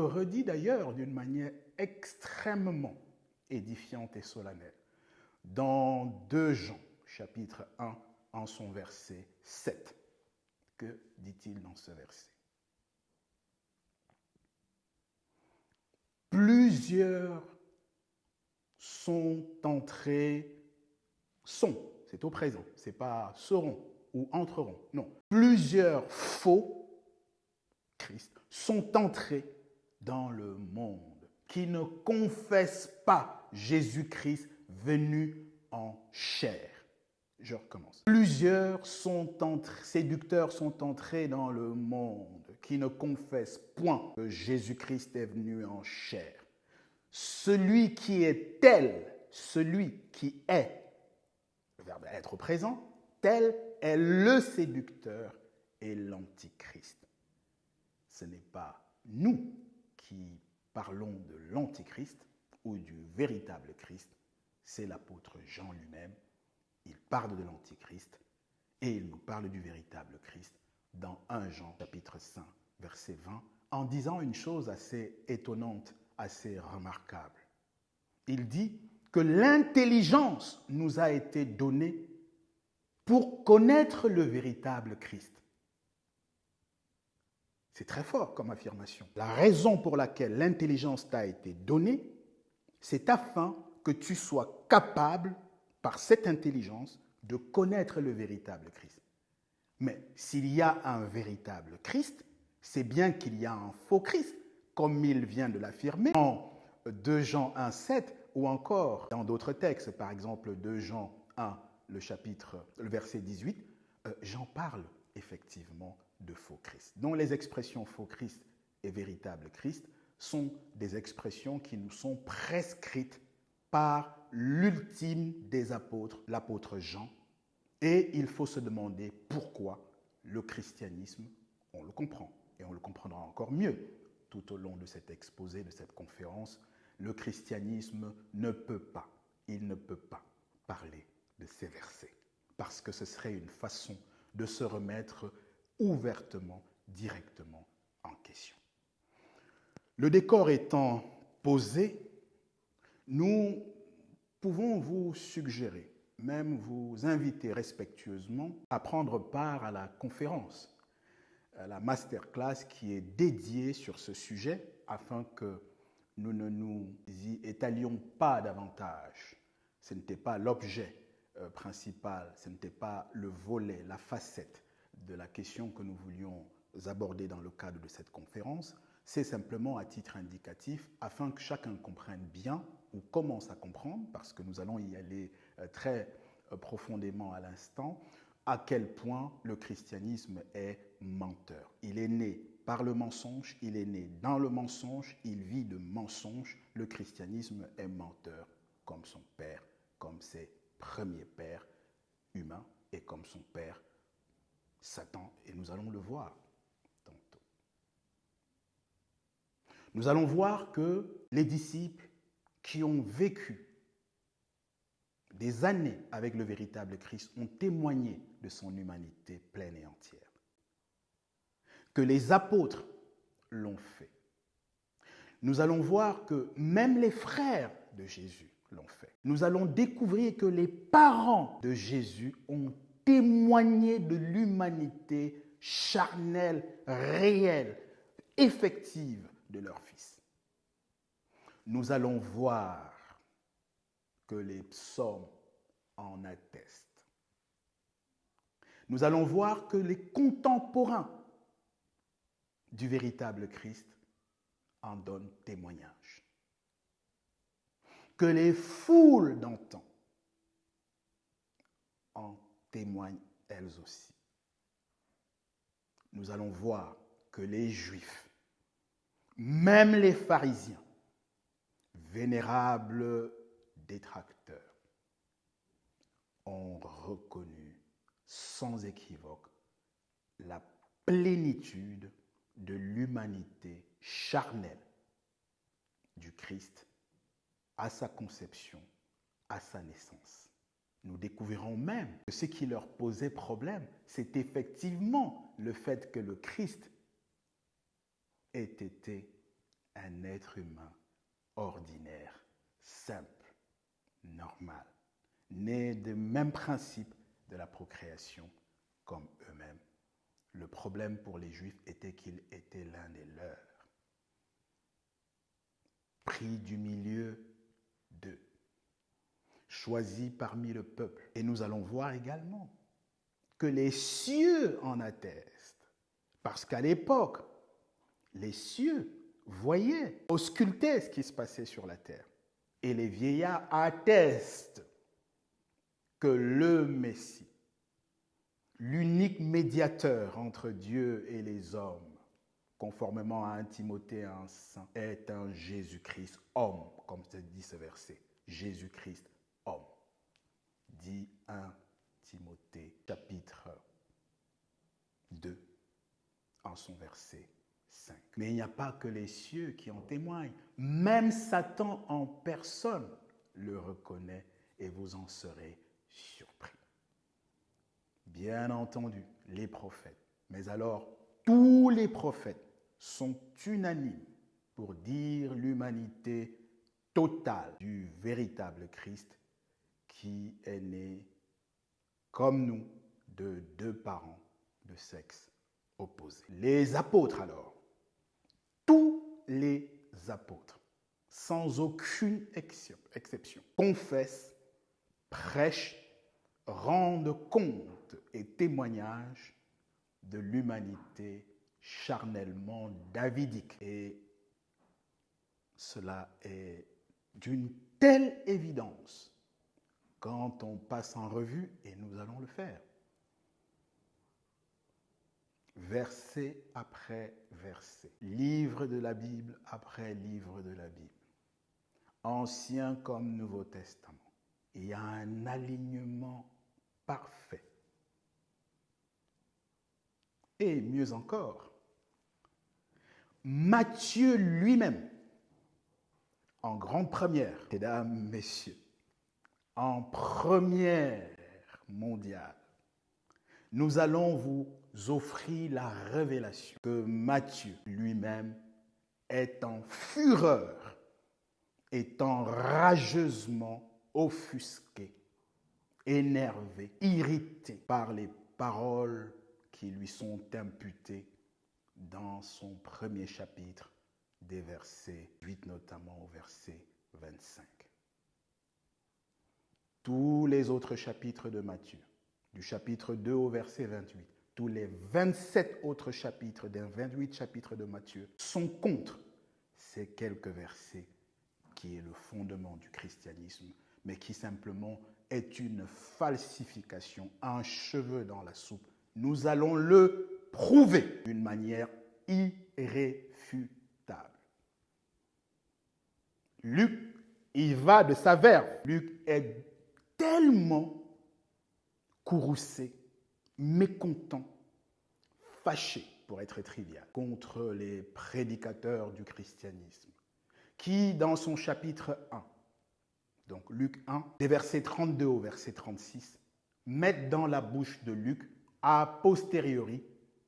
le redit d'ailleurs d'une manière extrêmement édifiante et solennelle. Dans 2 Jean, chapitre 1, en son verset 7. Que dit-il dans ce verset? Plusieurs sont entrés, c'est au présent, c'est pas seront ou entreront, non. Plusieurs faux Christ sont entrés dans le monde qui ne confessent pas Jésus-Christ venu en chair. Je recommence. Plusieurs séducteurs sont entrés dans le monde qui ne confessent point que Jésus-Christ est venu en chair. Celui qui est tel, celui qui est, le verbe être présent, tel est le séducteur et l'antichrist. Ce n'est pas nous qui parlons de l'antichrist ou du véritable Christ, c'est l'apôtre Jean lui-même. Il parle de l'antichrist et il nous parle du véritable Christ dans 1 Jean chapitre 5 verset 20 en disant une chose assez étonnante, assez remarquable. Il dit que l'intelligence nous a été donnée pour connaître le véritable Christ. C'est très fort comme affirmation. La raison pour laquelle l'intelligence t'a été donnée, c'est afin que tu sois capable, par cette intelligence, de connaître le véritable Christ. Mais s'il y a un véritable Christ, c'est bien qu'il y a un faux Christ, comme il vient de l'affirmer en 2 Jean 1, 7, ou encore dans d'autres textes, par exemple 2 Jean 1, le verset 18, Jean parle effectivement de faux Christ. Donc les expressions faux Christ et véritable Christ sont des expressions qui nous sont prescrites par l'ultime des apôtres, l'apôtre Jean. Et il faut se demander pourquoi le christianisme, on le comprend, et on le comprendra encore mieux tout au long de cet exposé, de cette conférence, le christianisme ne peut pas, il ne peut pas parler de ces versets, parce que ce serait une façon de se remettre ouvertement, directement en question. Le décor étant posé, nous pouvons vous suggérer, même vous inviter respectueusement à prendre part à la conférence, à la masterclass qui est dédiée sur ce sujet afin que nous ne nous y étalions pas davantage. Ce n'était pas l'objet principal, ce n'était pas le volet, la facette de la question que nous voulions aborder dans le cadre de cette conférence. C'est simplement à titre indicatif afin que chacun comprenne bien ou commence à comprendre, parce que nous allons y aller très profondément à l'instant, à quel point le christianisme est menteur. Il est né par le mensonge, il est né dans le mensonge, il vit de mensonges. Le christianisme est menteur comme son père, comme ses premiers pères humains et comme son père Satan, et nous allons le voir tantôt. Nous allons voir que les disciples qui ont vécu des années avec le véritable Christ ont témoigné de son humanité pleine et entière. Que les apôtres l'ont fait. Nous allons voir que même les frères de Jésus l'ont fait. Nous allons découvrir que les parents de Jésus ont témoigné de l'humanité charnelle, réelle, effective de leur Fils. Nous allons voir que les psaumes en attestent. Nous allons voir que les contemporains du véritable Christ en donnent témoignage. Que les foules d'antan en témoignent elles aussi. Nous allons voir que les Juifs, même les pharisiens, vénérables détracteurs, ont reconnu sans équivoque la plénitude de l'humanité charnelle du Christ à sa conception, à sa naissance. Nous découvrirons même que ce qui leur posait problème, c'est effectivement le fait que le Christ ait été un être humain ordinaire, simple, normal, né des mêmes principes de la procréation comme eux-mêmes. Le problème pour les Juifs était qu'il était l'un des leurs, pris du milieu d'eux, choisi parmi le peuple. Et nous allons voir également que les cieux en attestent, parce qu'à l'époque, les cieux voyaient, auscultaient ce qui se passait sur la terre. Et les vieillards attestent que le Messie, l'unique médiateur entre Dieu et les hommes, conformément à 1 Timothée 1,5, est un Jésus-Christ homme, comme se dit ce verset. Jésus-Christ homme. Dit 1 Timothée chapitre 2 en son verset 5. Mais il n'y a pas que les cieux qui en témoignent. Même Satan en personne le reconnaît et vous en serez surpris. Bien entendu, les prophètes. Mais alors, tous les prophètes sont unanimes pour dire l'humanité totale du véritable Christ qui est né comme nous de deux parents de sexe opposé. Les apôtres alors, tous les apôtres, sans aucune exception, confessent, prêchent, rendent compte et témoignage de l'humanité charnellement davidique. Et cela est d'une telle évidence quand on passe en revue, et nous allons le faire, verset après verset, livre de la Bible après livre de la Bible, Ancien comme Nouveau Testament. Il y a un alignement parfait. Et mieux encore, Matthieu lui-même, en grande première, mesdames, messieurs, en première mondiale, nous allons vous offrir la révélation que Matthieu lui-même est en fureur, étant rageusement offusqué, énervé, irrité par les paroles qui lui sont imputées dans son premier chapitre, des versets 8 notamment au verset 25. Tous les autres chapitres de Matthieu, du chapitre 2 au verset 28, tous les 27 autres chapitres des 28 chapitres de Matthieu sont contre ces quelques versets qui est le fondement du christianisme, mais qui simplement est une falsification, un cheveu dans la soupe. Nous allons le prouver d'une manière irréfutable. Luc, il va de sa verve. Luc est tellement courroucé, mécontent, fâché, pour être trivial, contre les prédicateurs du christianisme, qui, dans son chapitre 1, donc Luc 1, des versets 32 au verset 36, mettent dans la bouche de Luc, a posteriori,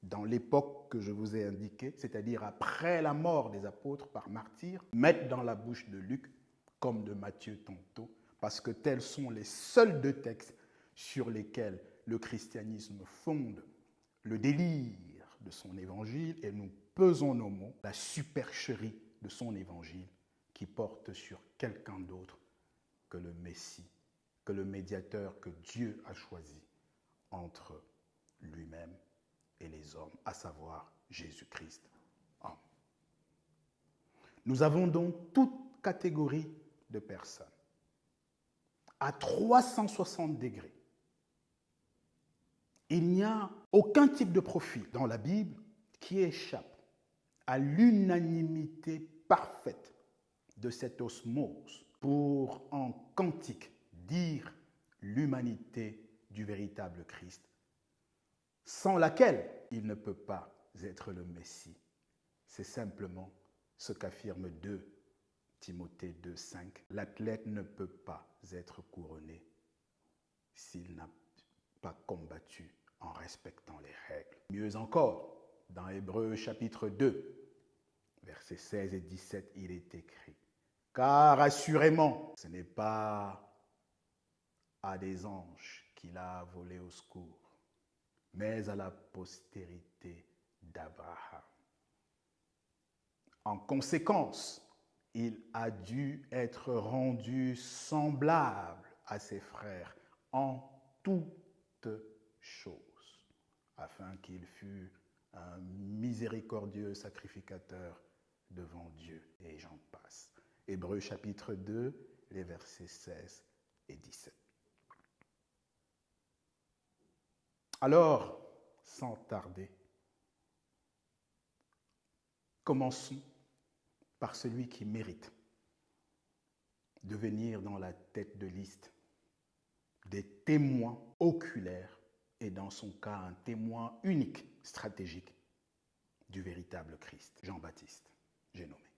dans l'époque que je vous ai indiquée, c'est-à-dire après la mort des apôtres par martyrs, mettent dans la bouche de Luc, comme de Matthieu tantôt, parce que tels sont les seuls deux textes sur lesquels le christianisme fonde le délire de son évangile, et nous pesons nos mots, la supercherie de son évangile qui porte sur quelqu'un d'autre que le Messie, que le médiateur que Dieu a choisi entre lui-même et les hommes, à savoir Jésus-Christ, homme. Nous avons donc toute catégorie de personnes à 360 degrés. Il n'y a aucun type de profil dans la Bible qui échappe à l'unanimité parfaite de cette osmose pour, en quantique, dire l'humanité du véritable Christ, sans laquelle il ne peut pas être le Messie. C'est simplement ce qu'affirme 2 Timothée 2,5. L'athlète ne peut pas être couronné s'il n'a pas combattu en respectant les règles. Mieux encore, dans Hébreux chapitre 2, Versets 16 et 17, il est écrit, « Car assurément, ce n'est pas à des anges qu'il a volé au secours, mais à la postérité d'Abraham. En conséquence, il a dû être rendu semblable à ses frères en toutes choses, afin qu'il fût un miséricordieux sacrificateur devant Dieu. Et j'en passe. Hébreux chapitre 2, les versets 16 et 17. Alors, sans tarder, commençons par celui qui mérite de venir dans la tête de liste des témoins oculaires et dans son cas un témoin unique, stratégique du véritable Christ, Jean-Baptiste, j'ai nommé.